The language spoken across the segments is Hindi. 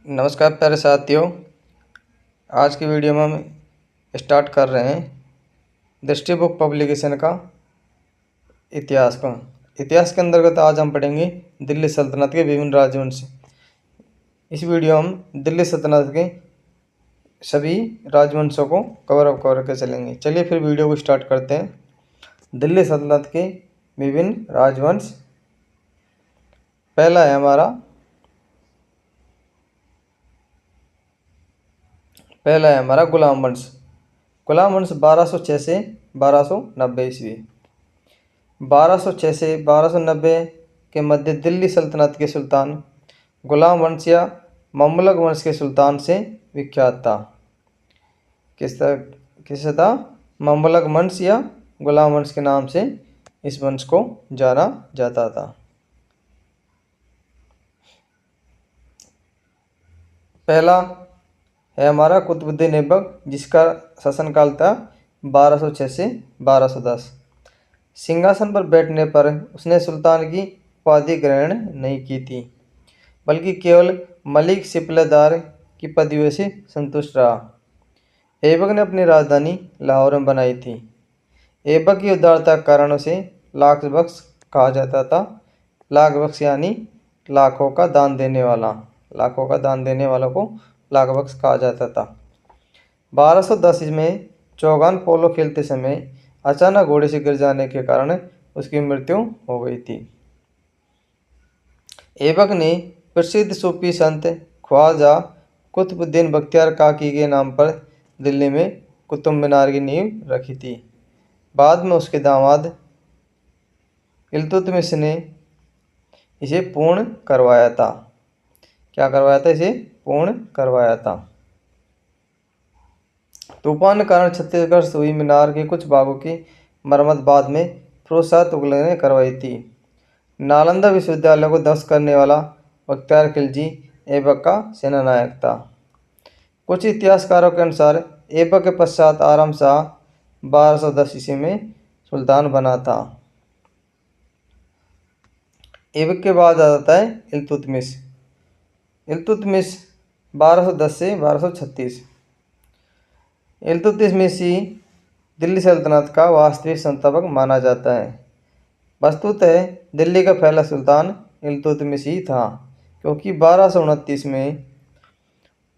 नमस्कार प्यारे साथियों। आज की वीडियो में हम स्टार्ट कर रहे हैं दृष्टि बुक पब्लिकेशन का इतिहास के अंतर्गत आज हम पढ़ेंगे दिल्ली सल्तनत के विभिन्न राजवंश। इस वीडियो में हम दिल्ली सल्तनत के सभी राजवंशों को कवर करके चलेंगे। चलिए फिर वीडियो को स्टार्ट करते हैं। दिल्ली सल्तनत के विभिन्न राजवंश। पहला है हमारा गुलाम वंश। गुलाम वंश 1206 से 1290 ईस्वी। 1206 से 1290 के मध्य दिल्ली सल्तनत के सुल्तान गुलाम वंश या ममलक वंश के सुल्तान से विख्यात था। किस था? ममलक वंश या गुलाम वंश के नाम से इस वंश को जाना जाता था। पहला है हमारा कुतुबुद्दीन ऐबक, जिसका शासनकाल था 1206 से 1210। सिंहासन पर बैठने पर उसने सुल्तान की उपाधि ग्रहण नहीं की थी, बल्कि केवल मलिक सिपहलदार की पदवी से संतुष्ट रहा। ऐबक ने अपनी राजधानी लाहौर में बनाई थी। ऐबक की उदारता के कारण उसे लाख बख्श कहा जाता था। लाख बख्श यानी लाखों का दान देने वाला। लाखों का दान देने वालों को लाख बख्श कहा जाता था। 1210 में चौगान पोलो खेलते समय अचानक घोड़े से गिर जाने के कारण उसकी मृत्यु हो गई थी। ऐबक ने प्रसिद्ध सूफी संत ख्वाजा कुतुबुद्दीन बख्तियार काकी के नाम पर दिल्ली में कुतुब मीनार की नींव रखी थी। बाद में उसके दामाद इल्तुतमिश ने इसे पूर्ण करवाया था। क्या करवाया था? इसे पूर्ण करवाया था। तूफान के कारण क्षतिग्रस्त हुई मीनार के कुछ भागों की मरम्मत बाद में फिरोज शाह तुगलक ने करवाई थी। नालंदा विश्वविद्यालय को ध्वस्त करने वाला बख्तियार खिलजी ऐबक का सेनानायक था। कुछ इतिहासकारों के अनुसार ऐबक के पश्चात आराम शाह 1210 ईस्वी में सुल्तान बना था। ऐबक के बाद आ जाता है इल्तुतमिश। इल्तुतमिश 1210 से 1236। इल्तुतमिश ही दिल्ली सल्तनत का वास्तविक संस्थापक माना जाता है। वस्तुतः दिल्ली का पहला सुल्तान इल्तुतमिश ही था, क्योंकि 1229 में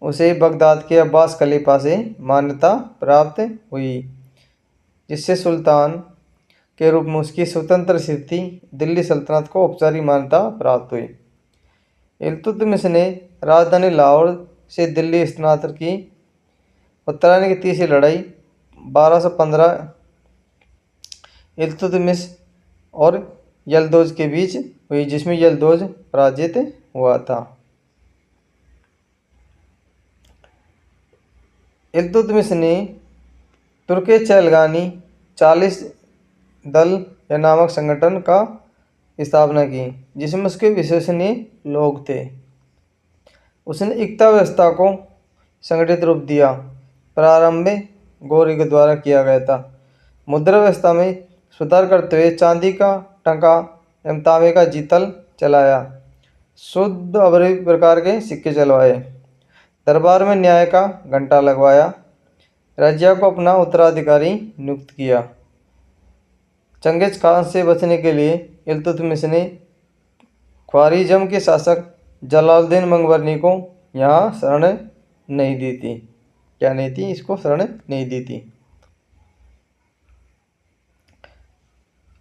उसे बगदाद के अब्बास खलीफा से मान्यता प्राप्त हुई, जिससे सुल्तान के रूप में उसकी स्वतंत्र स्थिति दिल्ली सल्तनत को औपचारिक मान्यता प्राप्त हुई। इल्तुतमिश ने राजधानी लाहौर से दिल्ली स्थानांतरण की। उत्तरायण की तीसरी लड़ाई 1215 इल्तुतमिश और यलदौज के बीच हुई, जिसमें यलदौज पराजित हुआ था। इल्तुतमिश ने तुर्क-चैलगानी 40 दल या नामक संगठन का स्थापना की, जिसमें उसके विश्वसनीय लोग थे। उसने एकता व्यवस्था को संगठित रूप दिया। प्रारंभ में गौरी के द्वारा किया गया था। मुद्रा व्यवस्था में सुधार करते हुए चांदी का टंका एवं तांबे का जीतल चलाया। शुद्ध अवरी प्रकार के सिक्के चलवाए। दरबार में न्याय का घंटा लगवाया। रजिया को अपना उत्तराधिकारी नियुक्त किया। चंगेज खान से बचने के लिए इल्तुतमिश ने ख्वारिज़म के शासक जलालुद्दीन मंगवरनी को यहाँ शरण नहीं दी थी। क्या नहीं थी? इसको शरण नहीं दी थी।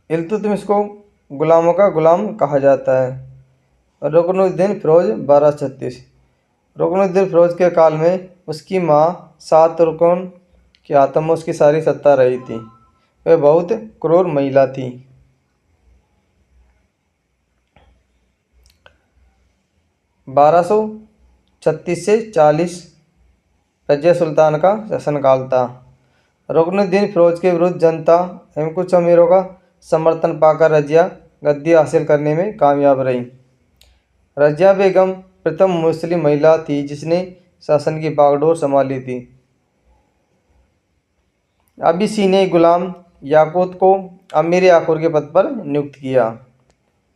इल्तुतमिश को गुलामों का गुलाम कहा जाता है। रुकनुद्दीन फिरोज 1236। रुकनुद्दीन फिरोज के काल में उसकी माँ 7 रुकन के हाथों में उसकी सारी सत्ता रही थी। वह बहुत क्रूर महिला थी। 1236 से 40 रजिया सुल्तान का शासनकाल था। रुकनुद्दीन फिरोज के विरुद्ध जनता एवं कुछ अमीरों का समर्थन पाकर रजिया गद्दी हासिल करने में कामयाब रही। रजिया बेगम प्रथम मुस्लिम महिला थी जिसने शासन की बागडोर संभाली थी। अबिसीनियाई गुलाम याकूत को अमीर याकूर के पद पर नियुक्त किया।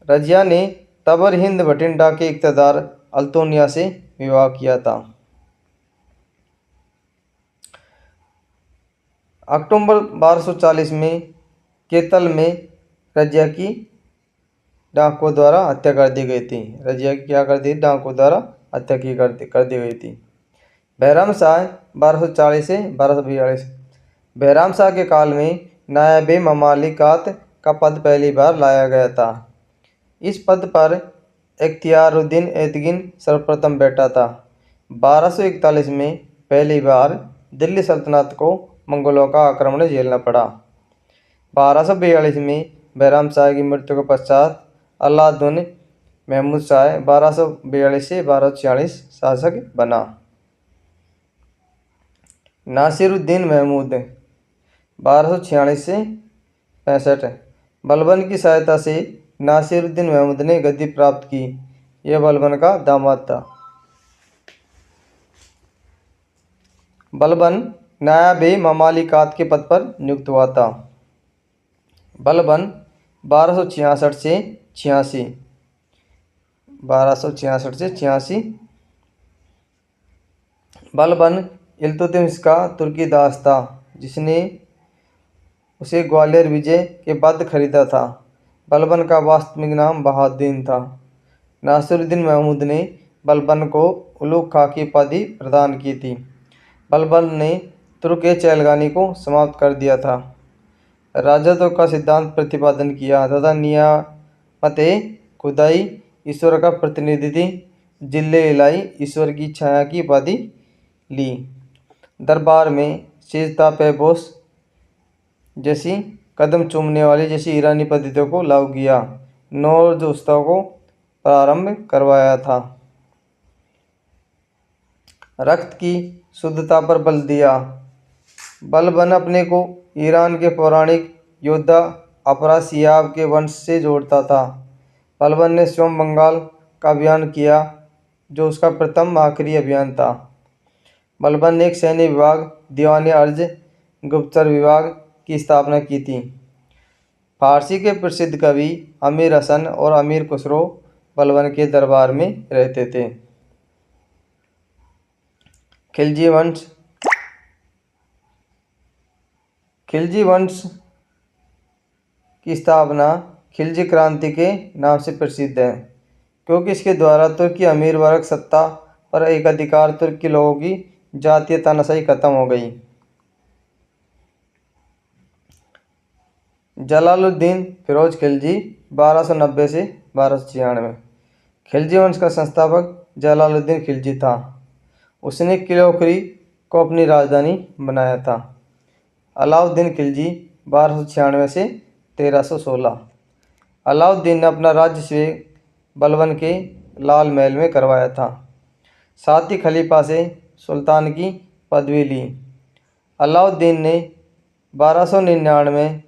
रजिया ने तबर हिंद भटिंडा के इक़्तिदार अल्तोनिया से विवाह किया था। अक्टूबर 1240 में केतल में रजिया की डाकुओं द्वारा हत्या कर दी गई थी। रजिया की क्या कर दी? डाकुओं द्वारा हत्या कर दी गई थी। बहराम शाह 1240 से 1242। बहराम शाह के काल में नायब ममालिकात का पद पहली बार लाया गया था। इस पद पर इख्तियारुद्दीन एतगिन सर्वप्रथम बैठा था। 1241 में पहली बार दिल्ली सल्तनत को मंगोलों का आक्रमण झेलना पड़ा। 1242 में बहराम शाह की मृत्यु के पश्चात अलाउद्दीन महमूद शाह 1242 से 1246 शासक बना। नासिरुद्दीन महमूद 1246 से 65। बलबन की सहायता से नासिरुद्दीन महमूद ने गद्दी प्राप्त की। यह बलबन का दामाद था। बलबन नायब ममालिकात के पद पर नियुक्त हुआ था। बलबन 1266 से 86। 1266 से 86। बलबन इल्तुतमिश का तुर्की दास था, जिसने उसे ग्वालियर विजय के बाद खरीदा था। बलबन का वास्तविक नाम बहाउद्दीन था। नासिरुद्दीन महमूद ने बलबन को उलूग खां की उपाधि प्रदान की थी। बलबन ने तुर्क चहलगानी को समाप्त कर दिया था, राजत्व का सिद्धांत प्रतिपादन किया तथा नियामत खुदाई ईश्वर का प्रतिनिधि थी, जिल्ले इलाही ईश्वर की छाया की उपाधि ली। दरबार में सेजता पेबोस जैसी कदम चूमने वाली जैसी ईरानी पद्धतियों को लागू किया। नौरोज उत्सव को प्रारंभ करवाया था। रक्त की शुद्धता पर बल दिया। बलबन अपने को ईरान के पौराणिक योद्धा अफरासियाब के वंश से जोड़ता था। बलबन ने स्वयं बंगाल का अभियान किया, जो उसका प्रथम आखिरी अभियान था। बलबन ने एक सैन्य विभाग, दीवानी अर्ज गुप्तचर विभाग की स्थापना की थी। फारसी के प्रसिद्ध कवि अमीर हसन और अमीर खुसरो बलबन के दरबार में रहते थे। खिलजी वंश। खिलजी वंश की स्थापना खिलजी क्रांति के नाम से प्रसिद्ध है, क्योंकि इसके द्वारा तुर्की अमीर वर्ग सत्ता पर एक अधिकार तुर्की लोगों की जातीय तानाशाही खत्म हो गई। जलालुद्दीन फिरोज खिलजी 1290 से 1296। खिलजी वंश का संस्थापक जलालुद्दीन खिलजी था। उसने किलोखरी को अपनी राजधानी बनाया था। अलाउद्दीन खिलजी 1296 से 1316। अलाउद्दीन ने अपना राज्याभिषेक बलबन के लाल महल में करवाया था। साथ ही खलीफा से सुल्तान की पदवी ली। अलाउद्दीन ने 1299 में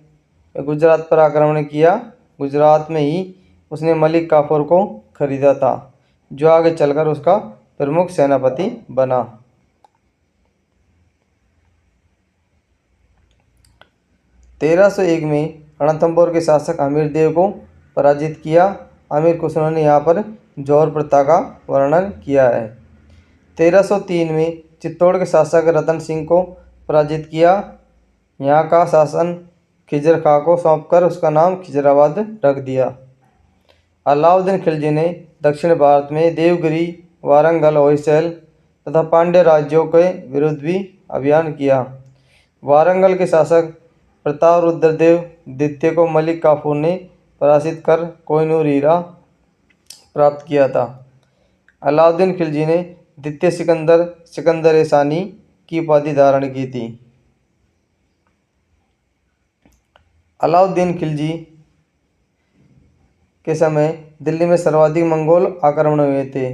गुजरात पर आक्रमण किया। गुजरात में ही उसने मलिक काफूर को खरीदा था, जो आगे चलकर उसका प्रमुख सेनापति बना। 1301 में रणथंभौर के शासक अमीर देव को पराजित किया। अमीर खुसरो ने यहाँ पर जौहर प्रथा का वर्णन किया है। 1303 में चित्तौड़ के शासक रतन सिंह को पराजित किया। यहाँ का शासन खिजर खां को सौंपकर उसका नाम खिजराबाद रख दिया। अलाउद्दीन खिलजी ने दक्षिण भारत में देवगिरी, वारंगल, होयसल तथा पांड्य राज्यों के विरुद्ध भी अभियान किया। वारंगल के शासक प्रतापरुद्रदेव द्वितीय को मलिक काफूर ने पराजित कर कोहिनूर हीरा प्राप्त किया था। अलाउद्दीन खिलजी ने द्वितीय सिकंदर-ए-सानी की उपाधि धारण की थी। अलाउद्दीन खिलजी के समय दिल्ली में सर्वाधिक मंगोल आक्रमण हुए थे।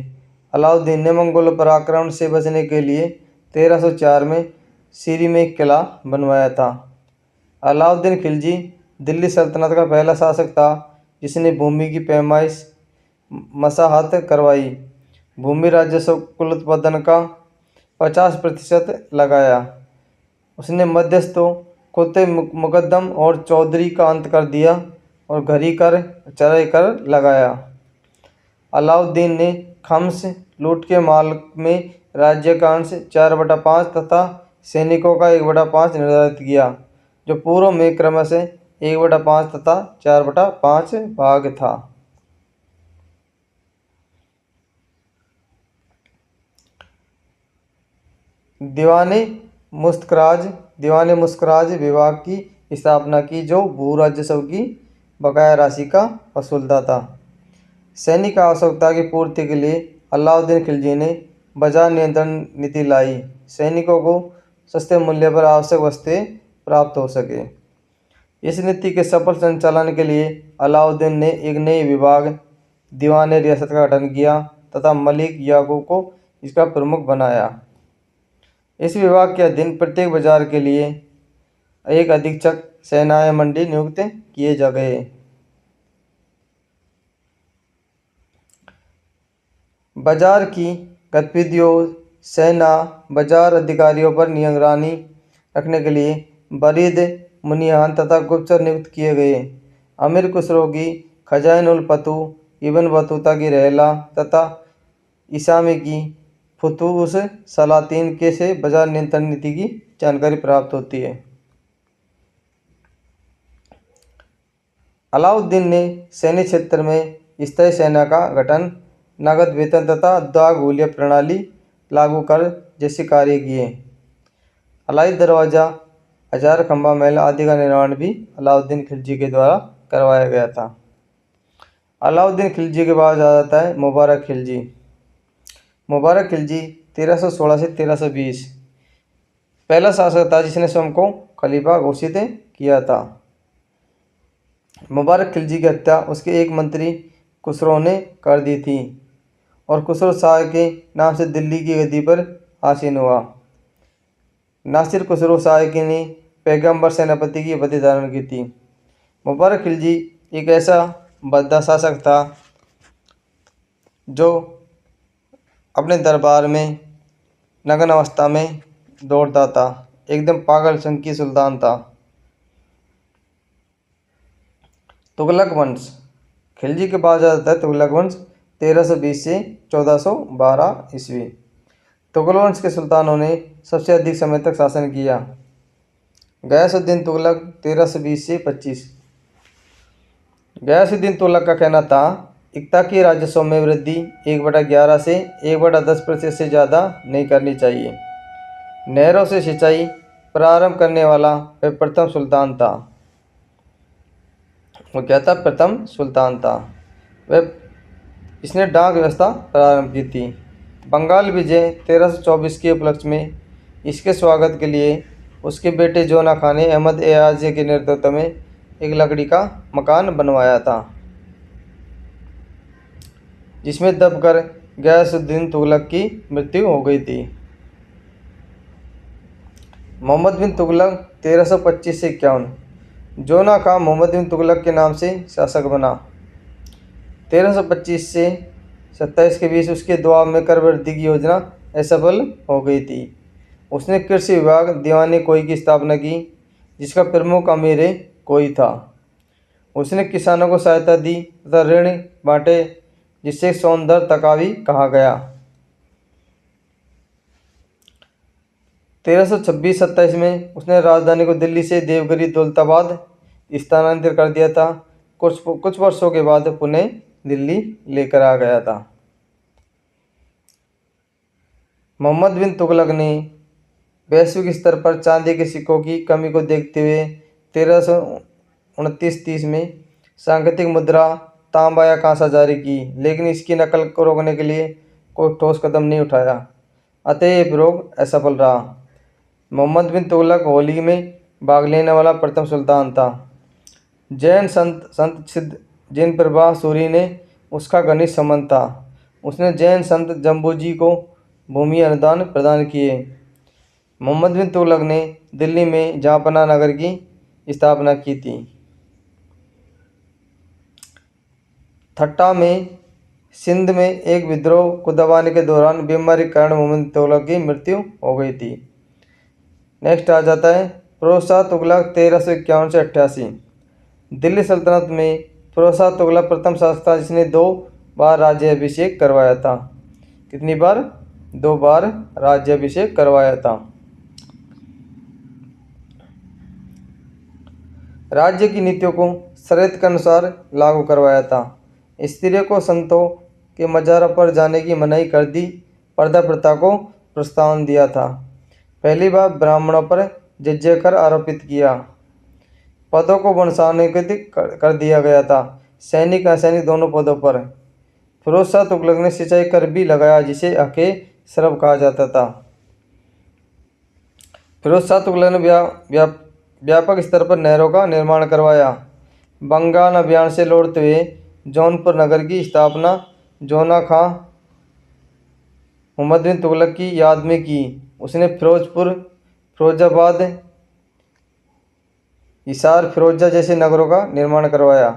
अलाउद्दीन ने मंगोलों पर आक्रमण से बचने के लिए 1304 में सीरी में एक किला बनवाया था। अलाउद्दीन खिलजी दिल्ली सल्तनत का पहला शासक था जिसने भूमि की पैमाइश मसाहत करवाई। भूमि राजस्व कुल उत्पादन का 50% लगाया। उसने मध्यस्थों, कुत्ते मुकद्दम और चौधरी का अंत कर दिया और घरी कर, चराई कर लगाया। अलाउद्दीन ने खम्स, लूट के माल में राज्य का अंश 4/5 तथा सैनिकों का 1/5 निर्धारित किया, जो पूर्व में क्रमशः 1/5 तथा 4/5 भाग था। दीवाने मुस्कराज विभाग की स्थापना की, जो भू राजस्व की बकाया राशि का वसूलता था। सैनिक आवश्यकता की पूर्ति के लिए अलाउद्दीन खिलजी ने बाजार नियंत्रण नीति लाई, सैनिकों को सस्ते मूल्य पर आवश्यक वस्तुएं प्राप्त हो सके। इस नीति के सफल संचालन के लिए अलाउद्दीन ने एक नई विभाग दीवाने रियासत का गठन किया तथा मलिक याकूब को इसका प्रमुख बनाया। इस विभाग के अधीन प्रत्येक बाजार के लिए एक अधीक्षक सेनाएं मंडी नियुक्त किए जा गए। बाजार की गतिविधियों सेना बाजार अधिकारियों पर निगरानी रखने के लिए बरीद मुनियान तथा गुप्तचर नियुक्त किए गए। अमीर खुसरो की खजाइन उल फतू इब्न बतूता की रहला तथा इसामी की फुतूस सलातीन के से बाजार नियंत्रण नीति की जानकारी प्राप्त होती है। अलाउद्दीन ने सैन्य क्षेत्र में स्थायी सेना का गठन, नगद वेतन तथा द्विगुल्य प्रणाली लागू कर जैसे कार्य किए। अलाई दरवाज़ा, हजार खंबा महल आदि का निर्माण भी अलाउद्दीन खिलजी के द्वारा करवाया गया था। अलाउद्दीन खिलजी के बाद आ जाता है मुबारक खिलजी। मुबारक खिलजी 1316 से 1320 पहला शासक था जिसने स्वयं को खलीफा घोषित किया था। मुबारक खिलजी की हत्या उसके एक मंत्री खुसरो ने कर दी थी और खुसरो शाह के नाम से दिल्ली की गद्दी पर आसीन हुआ। नासिर खुसरो शाह ने पैगंबर सेनापति की उपाधि धारण की थी। मुबारक खिलजी एक ऐसा बद्दा शासक था जो अपने दरबार में नग्न अवस्था में दौड़ता था, एकदम पागल संकी सुल्तान था। तुगलक वंश। खिलजी के बाद जाता है तुगलक वंश 1320 से 1412 ईस्वी। तुगलक वंश के सुल्तानों ने सबसे अधिक समय तक शासन किया। गयासुद्दीन तुगलक 1320 से 25। गयासुद्दीन तुगलक का कहना था इक्ता की राजस्व में वृद्धि 1/11 से 1/10% से ज़्यादा नहीं करनी चाहिए। नहरों से सिंचाई प्रारंभ करने वाला वह प्रथम सुल्तान था। वो क्या था? प्रथम सुल्तान था। वह इसने डाक व्यवस्था प्रारंभ की थी। बंगाल विजय 1324 के उपलक्ष्य में इसके स्वागत के लिए उसके बेटे जोना खान ने अहमद ए आजिया के नेतृत्व में एक लकड़ी का मकान बनवाया था, जिसमें दबकर गयासुद्दीन तुगलक की मृत्यु हो गई थी। मोहम्मद बिन तुगलक 1325 से 51। जोना खान मोहम्मद बिन तुगलक के नाम से शासक बना। 1325 से 27 के बीच उसके दबाव में कर वृद्धि की योजना असफल हो गई थी। उसने कृषि विभाग दीवानी कोई की स्थापना की, जिसका प्रमुख अमीर कोई था। उसने किसानों को सहायता दी तथा ऋण बांटे, जिससे सौंदर्य तकावी कहा गया। 1326-27 में उसने राजधानी को दिल्ली से देवगिरी दौलताबाद स्थानांतरित कर दिया था। कुछ वर्षों के बाद पुनः दिल्ली लेकर आ गया था। मोहम्मद बिन तुगलक ने वैश्विक स्तर पर चांदी के सिक्कों की कमी को देखते हुए 1329-30 में सांकेतिक मुद्रा तांबा या कांसा जारी की, लेकिन इसकी नकल को रोकने के लिए कोई ठोस कदम नहीं उठाया। अतः यह प्रयोग असफल रहा। मोहम्मद बिन तुगलक होली में भाग लेने वाला प्रथम सुल्तान था। जैन संत सिद्ध जैन प्रभा सूरी ने उसका घनिष्ठ संबंध था। उसने जैन संत जम्बूजी को भूमि अनुदान प्रदान किए। मोहम्मद बिन तुगलक ने दिल्ली में जहांपनाह नगर की स्थापना की थी। ठट्टा में सिंध में एक विद्रोह को दबाने के दौरान बीमारी के कारण मोहम्मद बिन तुगलक की मृत्यु हो गई थी। नेक्स्ट आ जाता है फिरोज शाह तुगलक 1351 से 88। दिल्ली सल्तनत में फिरोज शाह तुगलक प्रथम शासक था जिसने 2 बार राज्य अभिषेक करवाया था। कितनी बार? 2 बार राज्याभिषेक करवाया था। राज्य की नीतियों को शर्त के अनुसार लागू करवाया था। स्त्रियों को संतों के मज़ारों पर जाने की मनाही कर दी। पर्दा प्रथा को प्रोत्साहन दिया था। पहली बार ब्राह्मणों पर जजिया कर आरोपित किया। पदों को वंशानुगतिक कर दिया गया था। सैनिक असैनिक दोनों पदों पर। फिरोज शाह तुगलक ने सिंचाई कर भी लगाया, जिसे हके सरब कहा जाता था। फिरोज शाह तुगलक ने व्यापक स्तर पर नहरों का निर्माण करवाया। बंगाल अभियान से लौटते हुए जौनपुर नगर की स्थापना जोना खां मोहम्मद बिन तुगलक की याद में की। उसने फिरोजपुर, फिरोजाबाद, हिसार, फिरोजा जैसे नगरों का निर्माण करवाया।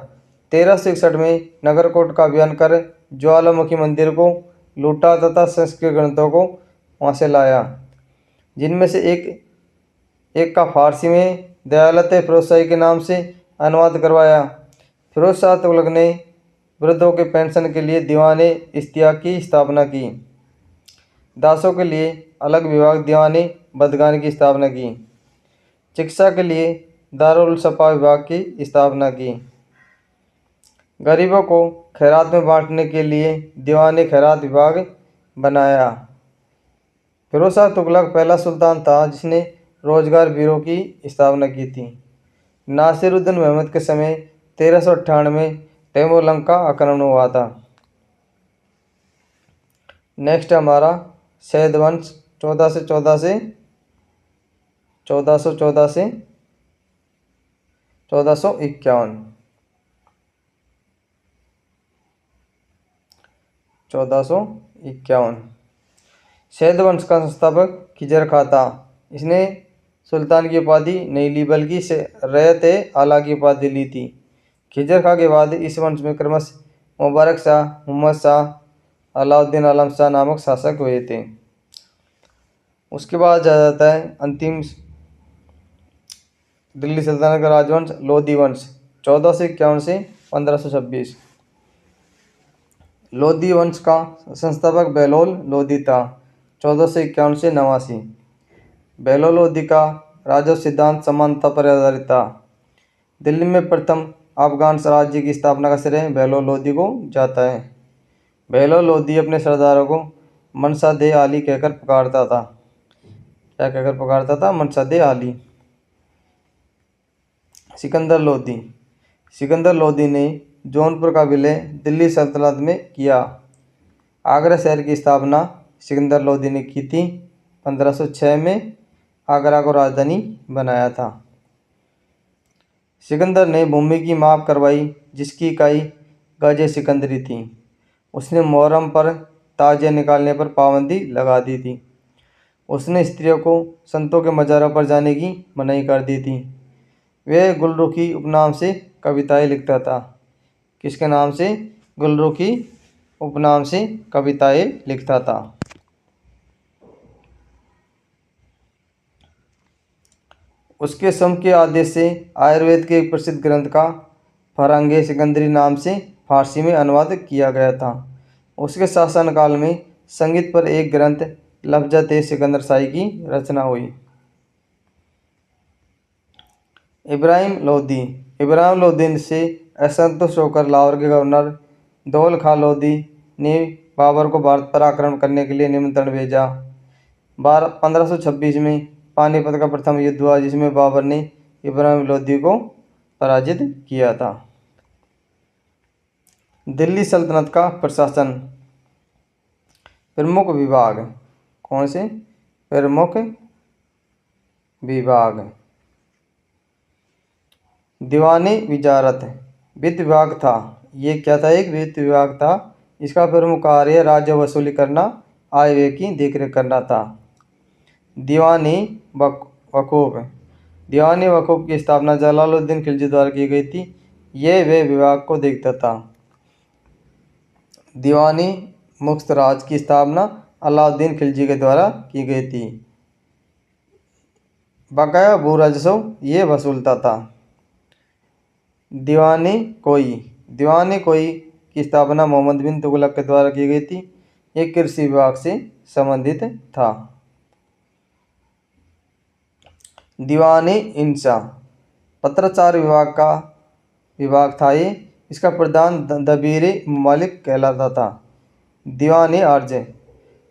1361 में नगरकोट का अभियान कर ज्वालामुखी मंदिर को लूटा तथा संस्कृत ग्रंथों को वहाँ से लाया, जिनमें से एक का फारसी में दयालत फिरोजशाही के नाम से अनुवाद करवाया। फिरोज शाह तुगलक ने वृद्धों के पेंशन के लिए दीवान इश्तियाक की स्थापना की। दासों के लिए अलग विभाग दीवान बदगान की स्थापना की। शिक्षा के लिए दारुल शफा विभाग की स्थापना की। गरीबों को खैरात में बांटने के लिए दीवान खैरात विभाग बनाया। फिरोज शाह तुगलक पहला सुल्तान था जिसने रोजगार ब्यूरो की स्थापना की थी। नासिरुद्दीन महमूद के समय 1398 में तैमूरलंग का आक्रमण हुआ था। नेक्स्ट हमारा सैद वंश 1414 से 1451। 1451 सैद वंश का संस्थापक खिजर खां था। इसने सुल्तान की उपाधि नहीं ली बल्कि रयत आला की उपाधि ली थी। खिजर खां के बाद इस वंश में क्रमशः मुबारक शाह, मोहम्मद शाह, अलाउद्दीन आलम शाह नामक शासक हुए थे। उसके बाद आ जाता है अंतिम दिल्ली सल्तनत का राजवंश लोधी वंश 1451 से 1526। लोधी वंश का संस्थापक बहलोल लोधी था। 1451 से 89। बहलोल लोधी का राजस्व सिद्धांत समानता पर आधारित था। दिल्ली में प्रथम अफगान राज्य की स्थापना का श्रेय बहलोल लोधी को जाता है। बहलोल लोधी अपने सरदारों को मनसा दे आली कहकर पुकारता था। क्या कहकर पुकारता था? मनसा दे आली। सिकंदर लोधी। सिकंदर लोधी ने जौनपुर का विलय दिल्ली सल्तनत में किया। आगरा शहर की स्थापना सिकंदर लोधी ने की थी। 1506 में आगरा को राजधानी बनाया था। सिकंदर ने भूमि की माप करवाई, जिसकी इकाई गज सिकंदरी थी। उसने मुहर्रम पर ताजिया निकालने पर पाबंदी लगा दी थी। उसने स्त्रियों को संतों के मज़ारों पर जाने की मनाही कर दी थी। वह गुलरुखी उपनाम से कविताएं लिखता था। किसके नाम से? गुलरुखी उपनाम से कविताएं लिखता था। उसके सम के आदेश से आयुर्वेद के एक प्रसिद्ध ग्रंथ का फरंगे सिकंदरी नाम से फारसी में अनुवाद किया गया था। उसके शासनकाल में संगीत पर एक ग्रंथ लफ्ज़त सिकंदर शाही की रचना हुई। इब्राहिम लोधी। इब्राहिम लोधी से असंतुष्ट होकर लाहौर के गवर्नर दौल खां लोधी ने बाबर को भारत पर आक्रमण करने के लिए निमंत्रण भेजा। 1526 में पानीपत का प्रथम युद्ध हुआ, जिसमें बाबर ने इब्राहिम लोधी को पराजित किया था। दिल्ली सल्तनत का प्रशासन। प्रमुख विभाग कौन से? प्रमुख विभाग। दीवानी विजारत वित्त विभाग था। ये क्या था? एक वित्त विभाग था। इसका प्रमुख कार्य राज्य वसूली करना, आय व्यय की देखरेख करना था। दीवानी वकूफ। दीवानी वकूफ की स्थापना जलालुद्दीन खिलजी द्वारा की गई थी। यह वे विभाग को देखता था। दीवानी मुफ्त राज की स्थापना अलाउद्दीन खिलजी के द्वारा की गई थी। बकाया भू राजस्व ये वसूलता था। दीवानी कोई। दीवानी कोई की स्थापना मोहम्मद बिन तुगलक के द्वारा की गई थी। ये कृषि विभाग से संबंधित था। दीवानी इंशा पत्राचार विभाग था ये। इसका प्रधान दबीर मलिक कहलाता था। दीवानी आर्ज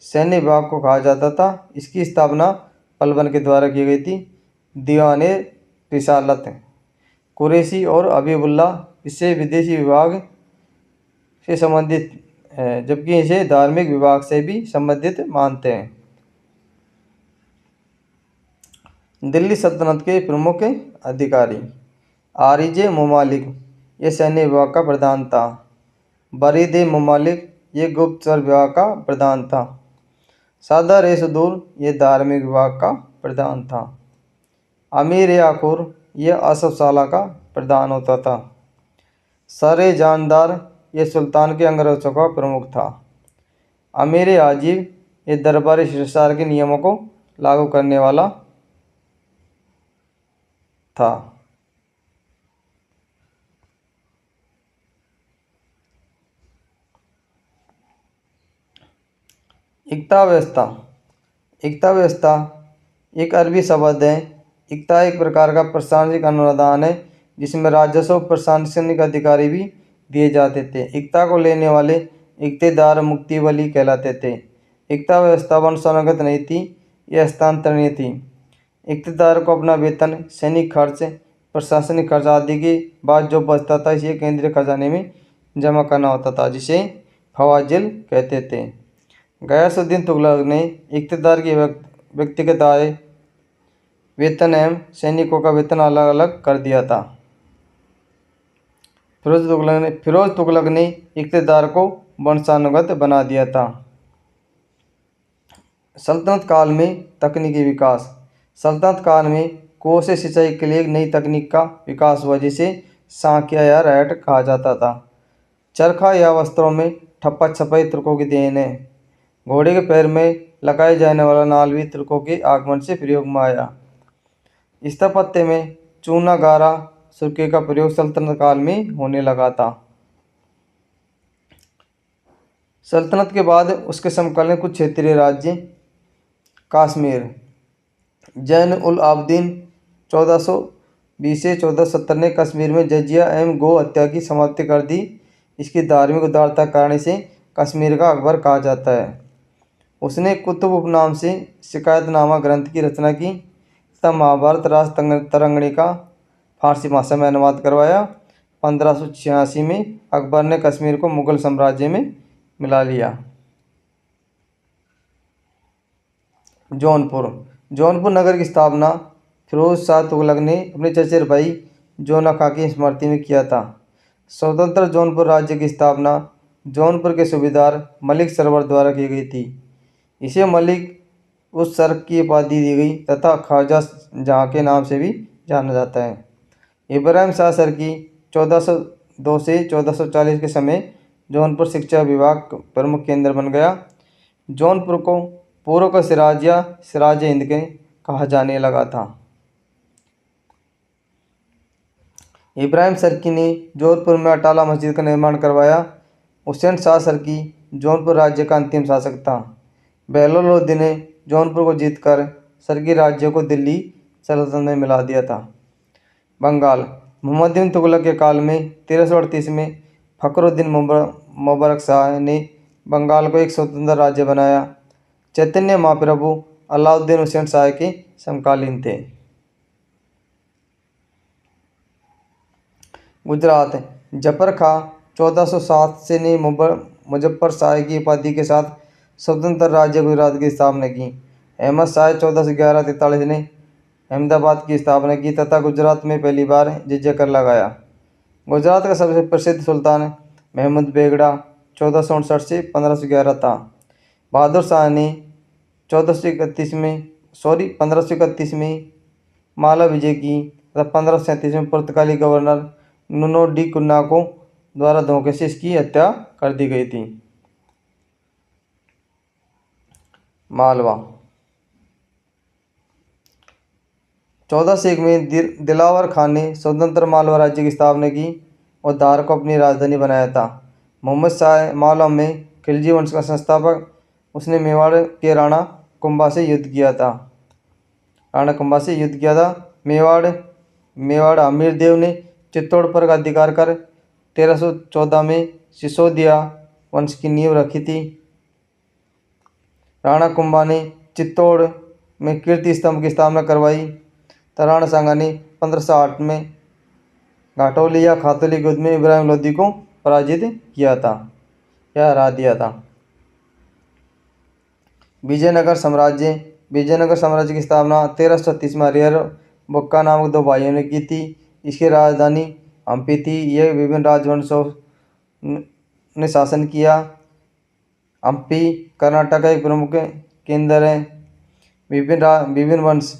सैन्य विभाग को कहा जाता था। इसकी स्थापना पलबन के द्वारा की गई थी। दीवान रिसालत कुरैशी और हबीबुल्ला इससे विदेशी विभाग से संबंधित है, जबकि इसे धार्मिक विभाग से भी संबंधित मानते हैं। दिल्ली सल्तनत के प्रमुख अधिकारी आरिज ममालिक ये सैन्य विभाग का प्रधान था। बरीद ममालिक ये गुप्तचर विभाग का प्रधान था। सादर ए सदूर ये धार्मिक विभाग का प्रधान था। अमीर याकुर ये असफशाला का प्रधान होता था। सरे जानदार ये सुल्तान के अंगरक्षकों का प्रमुख था। अमीर आजीब ये दरबारी शिष्टाचार के नियमों को लागू करने वाला था। इक्ता व्यवस्था इक्ता व्यवस्था एक अरबी शब्द है। इक्ता एक प्रकार का प्रशासनिक अनुदान है जिसमें राजस्व और प्रशासनिक अधिकारी भी दिए जाते थे। इक्ता को लेने वाले इक्तेदार मुक्ति बली कहलाते थे। इक्ता व्यवस्था वंशानुगत नहीं थी, यह हस्तांतरणीय थी। इक्तेदार को अपना वेतन, सैनिक खर्च, प्रशासनिक खर्च आदि के बाद जो बचता था इसे केंद्रीय खजाने में जमा करना होता था, जिसे फवाजिल कहते थे। गयासुद्दीन तुगलक ने इक्तेदार के व्यक्तिगत आय, वेतन एवं सैनिकों का वेतन अलग अलग कर दिया था। फिरोज तुगलक ने इक्तेदार को वंशानुगत बना दिया था। सल्तनत काल में तकनीकी विकास सल्तनत काल में कुओं से सिंचाई के लिए एक नई तकनीक का विकास हुआ जिसे सांकिया या रैट कहा जाता था। चरखा या वस्त्रों में ठप्पा छपाई तुर्कों की देन है। घोड़े के पैर में लगाए जाने वाला नाल भी तुर्कों के आगमन से प्रयोग में आया। स्थापत्य में चूना गारा सुर्खे का प्रयोग सल्तनत काल में होने लगा था। सल्तनत के बाद उसके समकालीन कुछ क्षेत्रीय राज्य कश्मीर जैन उल आबदीन 1420 से 1470 ने कश्मीर में जजिया एवं गो हत्या की समाप्ति कर दी। इसकी धार्मिक उदारता के कारण इसे कश्मीर का अकबर कहा जाता है। उसने कुतुब उपनाम से शिकायतनामा ग्रंथ की रचना की तथा महाभारत राज तरंगणी का फारसी भाषा में अनुवाद करवाया। 1586 में अकबर ने कश्मीर को मुगल साम्राज्य में मिला लिया। जौनपुर नगर की स्थापना फिरोज शाह तुगलक ने अपने चचेरे भाई जोना खां की स्मृति में किया था। स्वतंत्र जौनपुर राज्य की स्थापना जौनपुर के सूबेदार मलिक सरवर द्वारा की गई थी। इसे मलिक उस सर्क की उपाधि दी गई तथा ख्वाजा जहाँ के नाम से भी जाना जाता है। इब्राहिम शाह सर्की 1402 से 1440 के समय जौनपुर शिक्षा विभाग प्रमुख केंद्र बन गया। जौनपुर को पूर्व का सिराज या सिराज हिंद के कहा जाने लगा था। इब्राहिम सर्की ने जोधपुर में अटाला मस्जिद का निर्माण करवाया। हुसैन शाह सर्की जौनपुर राज्य का अंतिम शासक था। बहलोल लोधी ने जौनपुर को जीतकर सर्की राज्य को दिल्ली सल्तनत में मिला दिया था। बंगाल मोहम्मद बिन तुगलक के काल में 1338 में फखरुद्दीन मुबारक शाह ने बंगाल को एक स्वतंत्र राज्य बनाया। चैतन्य महाप्रभु अलाउद्दीन हुसैन शाह के समकालीन थे। गुजरात जफर खां 1407 से ने मुजफ्फर शाह की उपाधि के साथ स्वतंत्र राज्य गुजरात की स्थापना की। अहमद शाह 1411-43 ने अहमदाबाद की स्थापना की तथा गुजरात में पहली बार जिज़्या कर लगाया। गुजरात का सबसे प्रसिद्ध सुल्तान महमूद बेगड़ा 1459 से 1511 था। बहादुर शाह ने 1531 में माला विजय की तथा 1537 में पुर्तगाली गवर्नर नुनो डी कुन्नाको द्वारा धोखे से इसकी हत्या कर दी गई थी। मालवा 1401 में दिलावर खान ने स्वतंत्र मालवा राज्य की स्थापना की और धार को अपनी राजधानी बनाया था। मोहम्मद शाह मालवा में खिलजी वंश का संस्थापक। उसने मेवाड़ के राणा कुंभा से युद्ध किया था। मेवाड़ अमीर देव ने चित्तौड़ पर अधिकार कर 1314 में सिसोदिया वंश की नींव रखी थी। राणा कुंभा ने चित्तौड़ में कीर्ति स्तंभ की स्थापना करवाई। राणा सांगा ने 1508 में घाटोली या खातोली के युद्ध में इब्राहिम लोदी को पराजित किया था या हरा दिया था। विजयनगर साम्राज्य की स्थापना 1336 में हरिहर बुक्का नामक दो भाइयों ने की थी। इसकी राजधानी हम्पी थी। यह विभिन्न राजवंशों ने शासन किया। हम्पी कर्नाटक का एक प्रमुख केंद्र है। विभिन्न वंश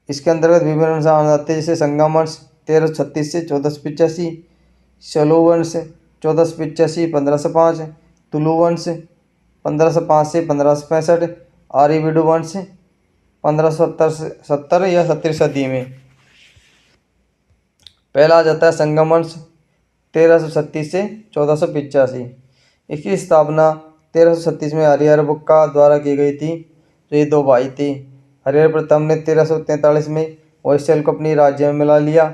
इसके अंतर्गत विभिन्न वंश आते हैं, जैसे संगम वंश 1336 से 1485, शलू वंश 1485 1505, तुलु वंश 1505 से 1565, आर्यवीडु वंश 1570 या 17वीं सदी में। पहला आ जाता है संगम वंश 1336 से 1485। इसकी स्थापना 1336 में हरिहर बुक्का द्वारा की गई थी। तो ये दो भाई थे। हरिहर प्रथम ने 1343 में होयसल को अपनी राज्य में मिला लिया।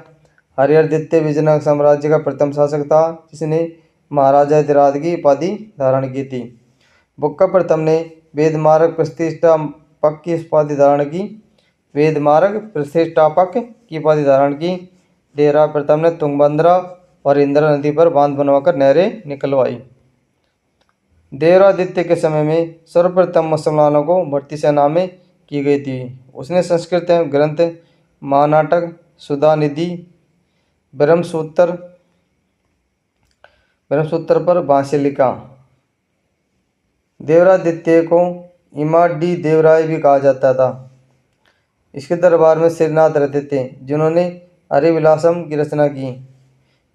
हरिहर द्वितीय विजयनगर साम्राज्य का प्रथम शासक था, जिसने महाराजा अधिराज की उपाधि धारण की थी। बुक्का प्रथम ने वेदमार्ग प्रतिष्ठापक की उपाधि धारण की। देवराय प्रथम ने तुंगभद्रा और इंदिरा नदी पर बांध बनवाकर नहरें निकलवाई। देवराय द्वितीय के समय में सर्वप्रथम मुसलमानों को भर्ती सेना में की गई थी। उसने संस्कृत ग्रंथ महानाटक, सुधानिधि, ब्रह्मसूत्र पर भाष्य लिखा। देवराय द्वितीय को इमाडी देवराय भी कहा जाता था। इसके दरबार में श्रीनाथ रहते थे, जिन्होंने हरिविलासम की रचना की।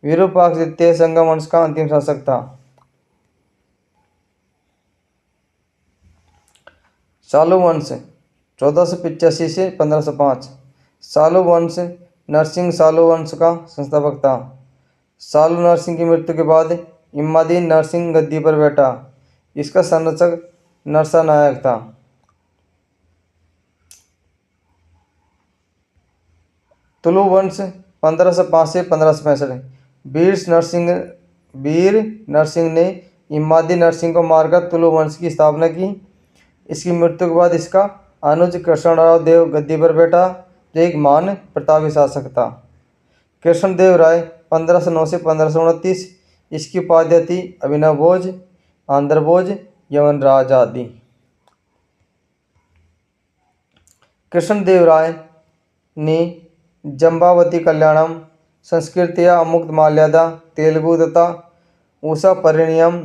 विरूपाक्ष द्वितीय संगम वंश का अंतिम शासक था। सालू वंश 1485 से 1505। सालू वंश नरसिंह सालू वंश का संस्थापक था। सालू नरसिंह की मृत्यु के बाद इमादीन नरसिंह गद्दी पर बैठा। इसका संरक्षक नरसा नायक था। तुलु वंश 1505 से 1565। वीर नरसिंह ने इमादी नरसिंह को मारकर तुलु वंश की स्थापना की। इसकी मृत्यु के बाद इसका अनुज कृष्णराव देव गद्दी पर बैठा, जो एक महान प्रतापी शासक था। कृष्णदेव राय 1509 से 1529। इसकी उपाधियाँ थी अभिनव भोज, आंध्र भोज, यमनराज आदि। कृष्णदेव राय ने जम्बावती कल्याणम, संस्कृतिया अमुक्त माल्यादा, तेलुगु तथा उषा परिणयम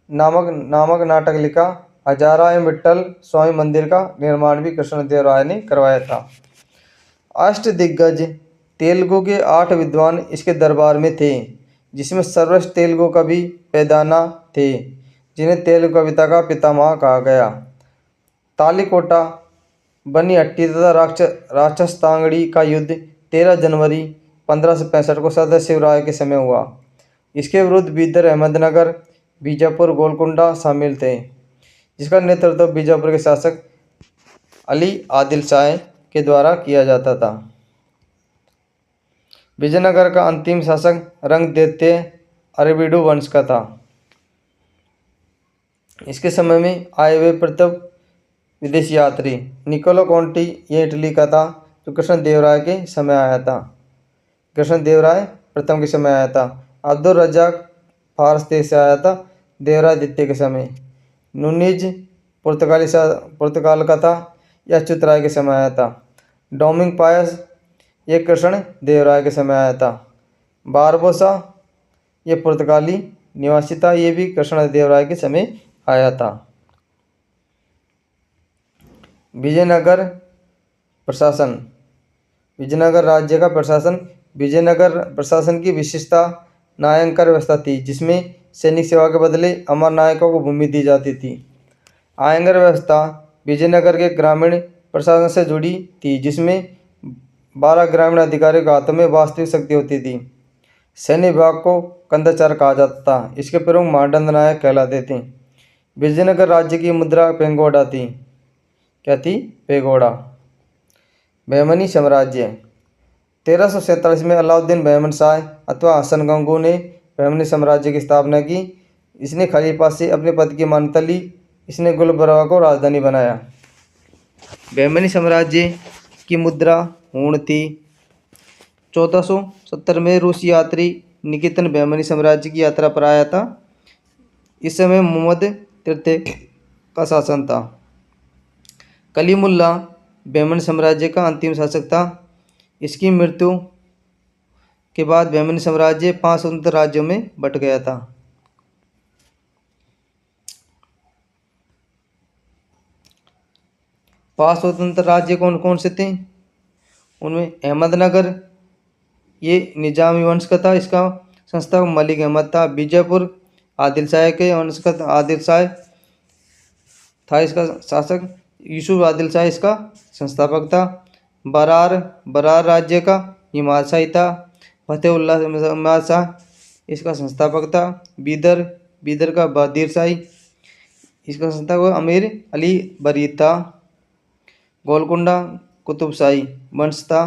नामक नाटक लिखा। हजारायम विट्ठल स्वामी मंदिर का निर्माण भी कृष्णदेव राय ने करवाया था। अष्टदिग्गज तेलुगु के 8 विद्वान इसके दरबार में थे, जिसमें सर्वश्रेष्ठ तेलुगु कवि पेदाना थे, जिन्हें तेलुगु कविता का पितामह कहा गया। तालिकोटा, बनिहट्टी तथा राक्षसतांगड़ी का युद्ध 13 जनवरी 1565 को सदा शिवराय के समय हुआ। इसके विरुद्ध बीदर, अहमदनगर, बीजापुर, गोलकुंडा शामिल थे, जिसका नेतृत्व बीजापुर के शासक अली आदिल शाह के द्वारा किया जाता था। विजयनगर का अंतिम शासक रंगद्वितीय अरविडु वंश का था। इसके समय में आए हुए प्रथम विदेशी यात्री निकोलो कॉन्टी, ये इटली का था, जो कृष्णदेव राय के समय आया था। कृष्णदेव राय प्रथम के समय आया था। अब्दुल रज्जाक फारस देश से आया था देवराय द्वितीय के समय। नुनीज पुर्तगाल का था, यह अच्युत राय के समय आया था। डोमिंग पायस, ये कृष्ण देव राय के समय आया था। बारबोसा, ये पुर्तगाली निवासी था, ये भी कृष्ण देव राय के समय आया था। विजयनगर प्रशासन, विजयनगर राज्य का प्रशासन। विजयनगर प्रशासन की विशेषता नायंकर व्यवस्था थी, जिसमें सैनिक सेवा के बदले अमर नायकों को भूमि दी जाती थी। आयंगर व्यवस्था विजयनगर के ग्रामीण प्रशासन से जुड़ी थी, जिसमें 12 ग्रामीण अधिकारियों के हाथों में वास्तविक शक्ति होती थी। सैन्य विभाग को कंदाचार कहा जाता था। इसके प्रमुख महादंड नायक कहलाते थे। विजयनगर राज्य की मुद्रा पेंगोडा थी। क्या थी? पेगोडा। बहमनी साम्राज्य। 1347 में अलाउद्दीन बहमन शाह अथवा हसन गंगू ने बहमनी साम्राज्य की स्थापना की। इसने खलीफा से अपने पद की मान्यता ली। इसने गुलबर्गा को राजधानी बनाया। बहमनी साम्राज्य की मुद्रा हूण थी। 1470 में रूसी यात्री निकेतन बहमनी साम्राज्य की यात्रा पर आया था। इस समय मोहम्मद तृतीय का शासन था। कलीमुल्ला बहमनी साम्राज्य का अंतिम शासक था। इसकी मृत्यु के बाद बहमनी साम्राज्य 5 स्वतंत्र राज्यों में बंट गया था। पांच स्वतंत्र राज्य कौन कौन से थे? उनमें अहमदनगर, ये निजामी वंश का था। इसका संस्थापक मलिक अहमद था। बीजापुर आदिल शाह के वंश का आदिल शाह था इसका शासक। यूसुफ आदिल शाह इसका संस्थापक था। बरार राज्य का इमाद शाही था। फतेहुल्लाह इमाद शाह इसका संस्थापक था। बीदर का बहादुर शाही इसका संस्थापक अमीर अली बरीद था। गोलकुंडा कुतुब शाही वंश था।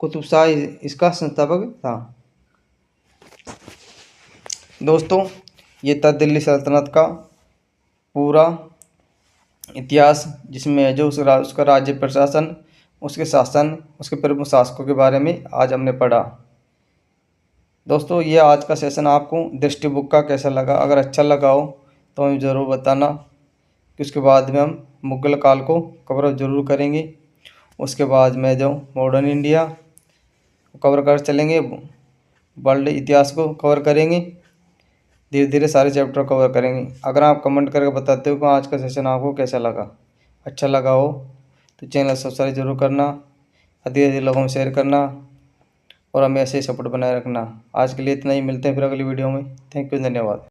कुतुब शाह इसका संस्थापक था। दोस्तों, ये था दिल्ली सल्तनत का पूरा इतिहास, जिसमें जो उसका राज्य प्रशासन, उसके शासन, उसके प्रमुख शासकों के बारे में आज हमने पढ़ा। दोस्तों, ये आज का सेशन आपको दृष्टि बुक का कैसा लगा? अगर अच्छा लगा हो तो हमें ज़रूर बताना कि उसके बाद में हम मुगल काल को कवर जरूर करेंगे। उसके बाद में जो मॉडर्न इंडिया कवर कर चलेंगे, वर्ल्ड इतिहास को कवर करेंगे, धीरे धीरे सारे चैप्टर कवर करेंगे। अगर आप कमेंट करके बताते हो कि आज का सेशन आपको कैसा लगा, अच्छा लगा हो तो चैनल सब्सक्राइब जरूर करना, अधिक अधिक लोगों में शेयर करना और हमें ऐसे ही सपोर्ट बनाए रखना। आज के लिए इतना ही, मिलते हैं फिर अगली वीडियो में। थैंक यू, धन्यवाद।